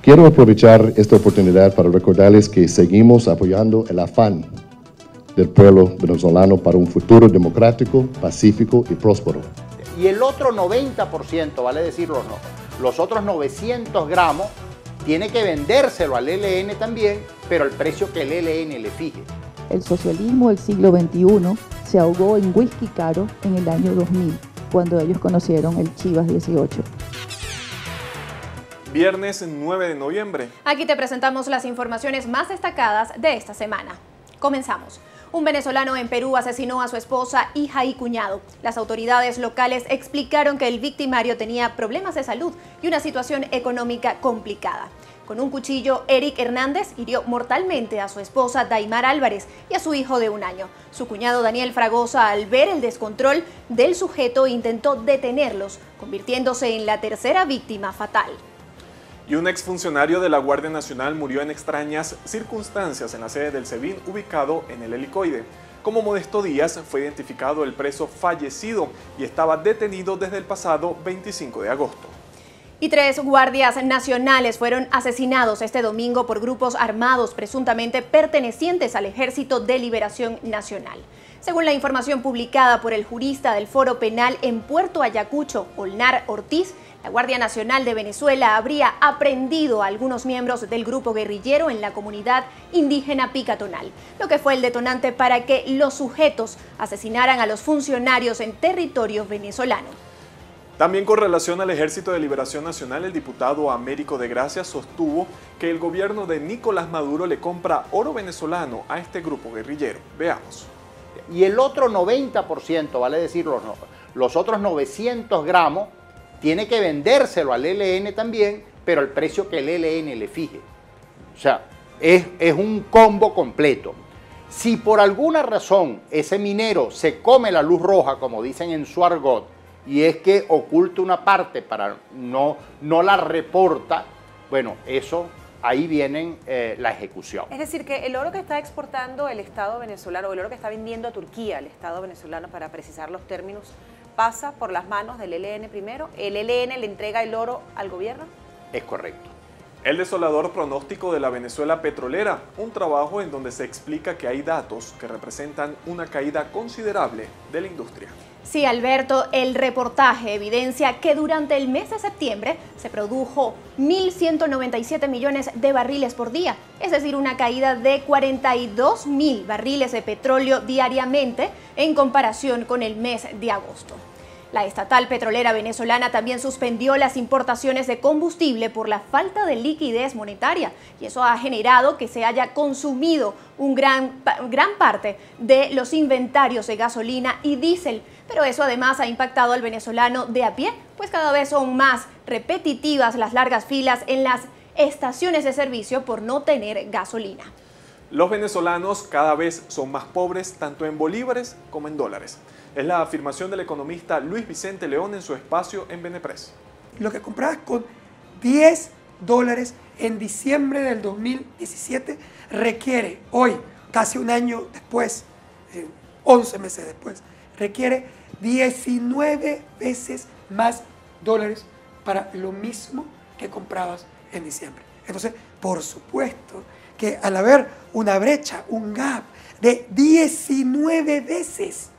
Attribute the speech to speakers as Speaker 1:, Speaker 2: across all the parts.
Speaker 1: Quiero aprovechar esta oportunidad para recordarles que seguimos apoyando el afán del pueblo venezolano para un futuro democrático, pacífico y próspero.
Speaker 2: Y el otro 90%, vale decir los otros 900 gramos, tiene que vendérselo al ELN también, pero al precio que el ELN le fije.
Speaker 3: El socialismo del siglo XXI se ahogó en whisky caro en el año 2000, cuando ellos conocieron el Chivas 18.
Speaker 4: Viernes 9 de noviembre.
Speaker 5: Aquí te presentamos las informaciones más destacadas de esta semana. Comenzamos. Un venezolano en Perú asesinó a su esposa, hija y cuñado. Las autoridades locales explicaron que el victimario tenía problemas de salud y una situación económica complicada. Con un cuchillo, Eric Hernández hirió mortalmente a su esposa Daimar Álvarez y a su hijo de 1 año. Su cuñado Daniel Fragosa, al ver el descontrol del sujeto, intentó detenerlos, convirtiéndose en la tercera víctima fatal.
Speaker 4: Y un exfuncionario de la Guardia Nacional murió en extrañas circunstancias en la sede del SEBIN, ubicado en el Helicoide. Como Modesto Díaz, fue identificado el preso fallecido y estaba detenido desde el pasado 25 de agosto.
Speaker 5: Y 3 guardias nacionales fueron asesinados este domingo por grupos armados presuntamente pertenecientes al Ejército de Liberación Nacional. Según la información publicada por el jurista del Foro Penal en Puerto Ayacucho, Olnar Ortiz, la Guardia Nacional de Venezuela habría aprehendido a algunos miembros del grupo guerrillero en la comunidad indígena Picatonal, lo que fue el detonante para que los sujetos asesinaran a los funcionarios en territorio venezolano.
Speaker 4: También con relación al Ejército de Liberación Nacional, el diputado Américo de Gracia sostuvo que el gobierno de Nicolás Maduro le compra oro venezolano a este grupo guerrillero. Veamos.
Speaker 2: Y el otro 90%, vale decir los otros 900 gramos, tiene que vendérselo al ELN también, pero al precio que el ELN le fije. O sea, es un combo completo. Si por alguna razón ese minero se come la luz roja, como dicen en su argot, y es que oculta una parte para no la reporta, bueno, eso, ahí viene la ejecución.
Speaker 6: Es decir, que el oro que está exportando el Estado venezolano, o el oro que está vendiendo a Turquía, el Estado venezolano, para precisar los términos, pasa por las manos del ELN primero. ¿El ELN le entrega el oro al gobierno?
Speaker 2: Es correcto.
Speaker 4: El desolador pronóstico de la Venezuela petrolera, un trabajo en donde se explica que hay datos que representan una caída considerable de la industria.
Speaker 5: Sí, Alberto, el reportaje evidencia que durante el mes de septiembre se produjo 1.197 millones de barriles por día, es decir, una caída de 42.000 barriles de petróleo diariamente en comparación con el mes de agosto. La estatal petrolera venezolana también suspendió las importaciones de combustible por la falta de liquidez monetaria y eso ha generado que se haya consumido un gran parte de los inventarios de gasolina y diésel. Pero eso además ha impactado al venezolano de a pie, pues cada vez son más repetitivas las largas filas en las estaciones de servicio por no tener gasolina.
Speaker 4: Los venezolanos cada vez son más pobres tanto en bolívares como en dólares. Es la afirmación del economista Luis Vicente León en su espacio en Benepress.
Speaker 7: Lo que comprabas con $10 en diciembre del 2017 requiere hoy, casi un año después, 11 meses después, requiere 19 veces más dólares para lo mismo que comprabas en diciembre. Entonces, por supuesto que al haber una brecha, un gap de 19 veces,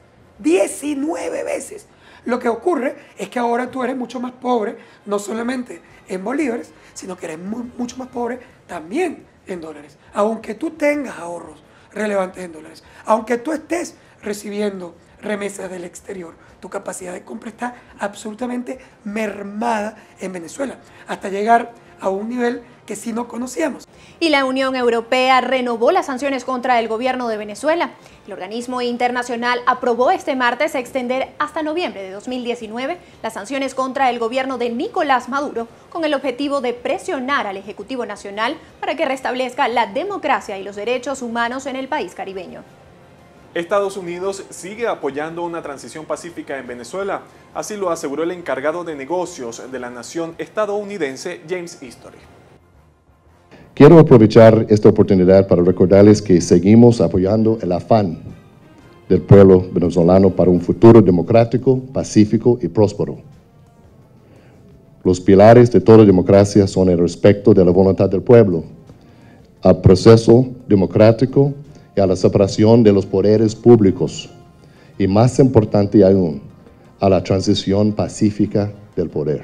Speaker 7: lo que ocurre es que ahora tú eres mucho más pobre, no solamente en bolívares, sino que eres mucho más pobre también en dólares. Aunque tú tengas ahorros relevantes en dólares, aunque tú estés recibiendo remesas del exterior, tu capacidad de compra está absolutamente mermada en Venezuela, hasta llegar a un nivel que sí no conocíamos.
Speaker 5: Y la Unión Europea renovó las sanciones contra el gobierno de Venezuela. El organismo internacional aprobó este martes extender hasta noviembre de 2019 las sanciones contra el gobierno de Nicolás Maduro con el objetivo de presionar al Ejecutivo Nacional para que restablezca la democracia y los derechos humanos en el país caribeño.
Speaker 4: Estados Unidos sigue apoyando una transición pacífica en Venezuela, así lo aseguró el encargado de negocios de la nación estadounidense, James History.
Speaker 1: Quiero aprovechar esta oportunidad para recordarles que seguimos apoyando el afán del pueblo venezolano para un futuro democrático, pacífico y próspero. Los pilares de toda democracia son el respeto de la voluntad del pueblo, al proceso democrático y a la separación de los poderes públicos, y más importante aún, a la transición pacífica del poder.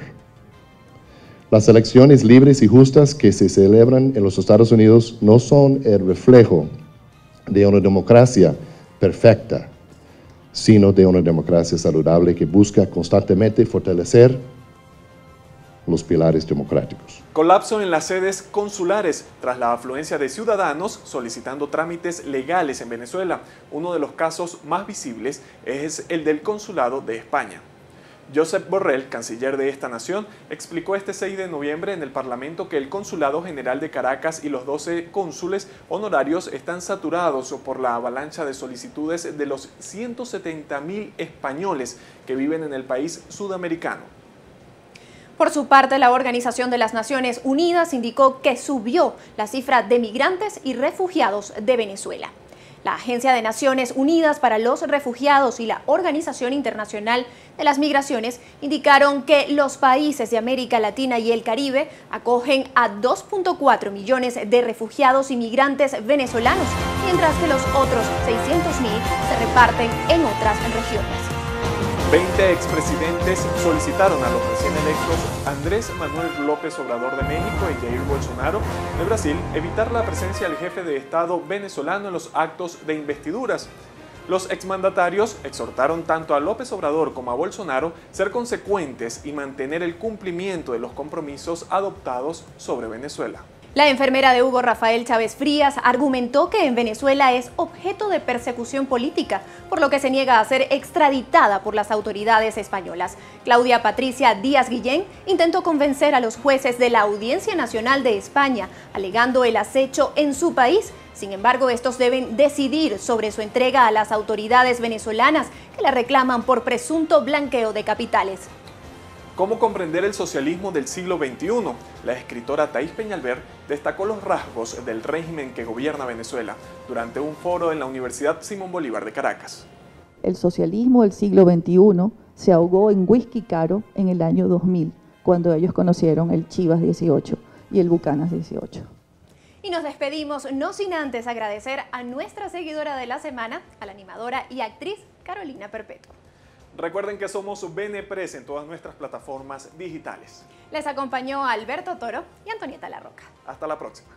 Speaker 1: Las elecciones libres y justas que se celebran en los Estados Unidos no son el reflejo de una democracia perfecta, sino de una democracia saludable que busca constantemente fortalecer los pilares democráticos.
Speaker 4: Colapso en las sedes consulares tras la afluencia de ciudadanos solicitando trámites legales en Venezuela. Uno de los casos más visibles es el del consulado de España. Josep Borrell, canciller de esta nación, explicó este 6 de noviembre en el Parlamento que el Consulado General de Caracas y los 12 cónsules honorarios están saturados por la avalancha de solicitudes de los 170.000 españoles que viven en el país sudamericano.
Speaker 5: Por su parte, la Organización de las Naciones Unidas indicó que subió la cifra de migrantes y refugiados de Venezuela. La Agencia de Naciones Unidas para los Refugiados y la Organización Internacional de las Migraciones indicaron que los países de América Latina y el Caribe acogen a 2.4 millones de refugiados y migrantes venezolanos, mientras que los otros 600.000 se reparten en otras regiones.
Speaker 4: 20 expresidentes solicitaron a los recién electos Andrés Manuel López Obrador de México y Jair Bolsonaro de Brasil evitar la presencia del jefe de Estado venezolano en los actos de investiduras. Los exmandatarios exhortaron tanto a López Obrador como a Bolsonaro ser consecuentes y mantener el cumplimiento de los compromisos adoptados sobre Venezuela.
Speaker 5: La enfermera de Hugo Rafael Chávez Frías argumentó que en Venezuela es objeto de persecución política, por lo que se niega a ser extraditada por las autoridades españolas. Claudia Patricia Díaz Guillén intentó convencer a los jueces de la Audiencia Nacional de España, alegando el acecho en su país. Sin embargo, estos deben decidir sobre su entrega a las autoridades venezolanas que la reclaman por presunto blanqueo de capitales.
Speaker 4: ¿Cómo comprender el socialismo del siglo XXI? La escritora Thais Peñalver destacó los rasgos del régimen que gobierna Venezuela durante un foro en la Universidad Simón Bolívar de Caracas.
Speaker 3: El socialismo del siglo XXI se ahogó en whisky caro en el año 2000, cuando ellos conocieron el Chivas 18 y el Bucanas 18.
Speaker 5: Y nos despedimos, no sin antes agradecer a nuestra seguidora de la semana, a la animadora y actriz Carolina Perpetuo.
Speaker 4: Recuerden que somos Venepres en todas nuestras plataformas digitales.
Speaker 5: Les acompañó Alberto Toro y Antonieta La Roca.
Speaker 4: Hasta la próxima.